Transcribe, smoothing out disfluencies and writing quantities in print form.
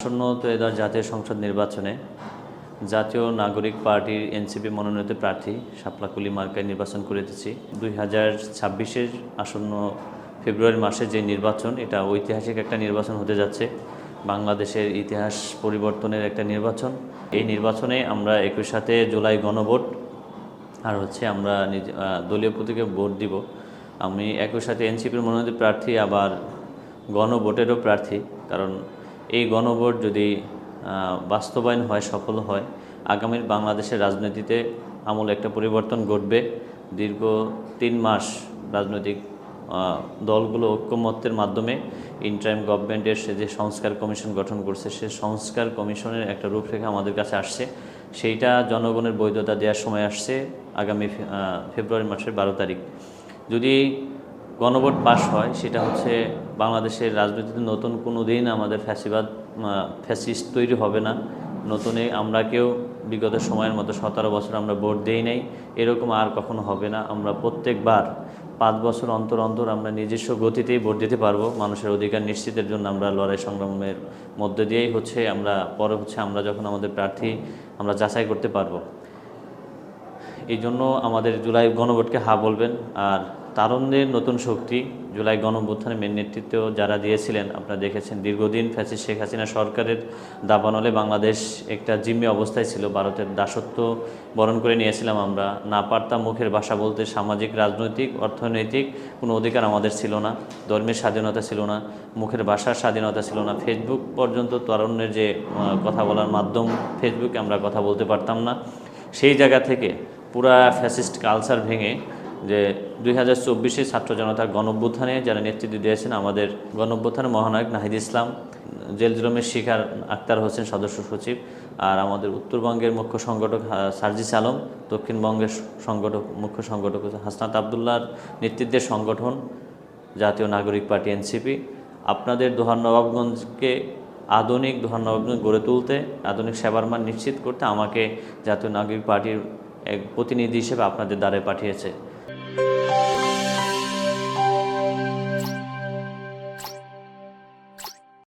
আসন্ন ত্রয়োদশ জাতীয় সংসদ নির্বাচনে জাতীয় নাগরিক পার্টির এনসিপি মনোনীত প্রার্থী শাপলা কলি মার্কায় নির্বাচন করিতেছি। 2026-এর আসন্ন ফেব্রুয়ারি মাসে যে নির্বাচন, এটা ঐতিহাসিক একটা নির্বাচন হতে যাচ্ছে। বাংলাদেশের ইতিহাস পরিবর্তনের একটা নির্বাচন। এই নির্বাচনে আমরা একই সাথে জুলাই গণভোট আর আমরা দলীয় প্রতীকে ভোট দিব। আমি একই সাথে এনসিপির মনোনীত প্রার্থী, আবার গণভোটেরও প্রার্থী। কারণ এই গণভোট যদি বাস্তবায়ন হয়, সফল হয়, আগামীর বাংলাদেশের রাজনীতিতে আমূল একটা পরিবর্তন ঘটবে। দীর্ঘ 3 মাস রাজনৈতিক দলগুলো ঐক্যমত্যের মাধ্যমে ইন্টারিম গভর্নমেন্টের যে সংস্কার কমিশন গঠন করছে, সে সংস্কার কমিশনের একটা রূপরেখা আমাদের কাছে আসছে। সেইটা জনগণের বৈধতা দেওয়ার সময় আসছে আগামী ফেব্রুয়ারি মাসের 12 তারিখ। যদি গণভোট পাস হয়, সেটা বাংলাদেশের রাজনীতিতে নতুন কোনো দিন আমাদের ফ্যাসিস্ট তৈরি হবে না। নতুনে আমরা কেউ বিগত সময়ের মতো 17 বছর আমরা ভোট দেই নাই, এরকম আর কখনো হবে না। আমরা প্রত্যেকবার 5 বছর অন্তর অন্তর আমরা নিজস্ব গতিতেই ভোট দিতে পারবো। মানুষের অধিকার নিশ্চিতের জন্য আমরা লড়াই সংগ্রামের মধ্যে দিয়েই আমরা যখন আমাদের প্রার্থী আমরা যাচাই করতে পারবো। এই জন্য আমাদের জুলাই গণভোটকে হা বলবেন। আর তারুণ্যের নতুন শক্তি জুলাই গণঅভ্যুত্থানে মেন নেতৃত্ব যারা দিয়েছিলেন, আপনারা দেখেছেন দীর্ঘদিন ফ্যাসিস্ট শেখ হাসিনা সরকারের দাবানলে বাংলাদেশ একটা জিম্মি অবস্থায় ছিল। ভারতের দাসত্ব বরণ করে নিয়েছিলাম আমরা। না পারতাম মুখের ভাষা বলতে। সামাজিক, রাজনৈতিক, অর্থনৈতিক কোনো অধিকার আমাদের ছিল না। ধর্মের স্বাধীনতা ছিল না, মুখের ভাষার স্বাধীনতা ছিল না। ফেসবুক পর্যন্ত তারুণ্যের যে কথা বলার মাধ্যম, ফেসবুকে আমরা কথা বলতে পারতাম না। সেই জায়গা থেকে পুরা ফ্যাসিস্ট কালচার ভেঙে যে 2024-এ ছাত্র জনতার গণঅভ্যুত্থানে যারা নেতৃত্ব দিয়েছেন, আমাদের গণঅভ্যুত্থানে মহানায়ক নাহিদ ইসলাম, জেল জুলুমের শিকার আক্তার হোসেন সদস্য সচিব, আর আমাদের উত্তরবঙ্গের মুখ্য সংগঠক সার্জিস আলম, দক্ষিণবঙ্গের মুখ্য সংগঠক হাসনাত আবদুল্লাহর নেতৃত্বের সংগঠন জাতীয় নাগরিক পার্টি এনসিপি, আপনাদের দোহার নবাবগঞ্জকে আধুনিক দোহার নবাবগঞ্জ গড়ে তুলতে, আধুনিক সেবার মান নিশ্চিত করতে আমাকে জাতীয় নাগরিক পার্টির এক প্রতিনিধি হিসেবে আপনাদের দ্বারে পাঠিয়েছে।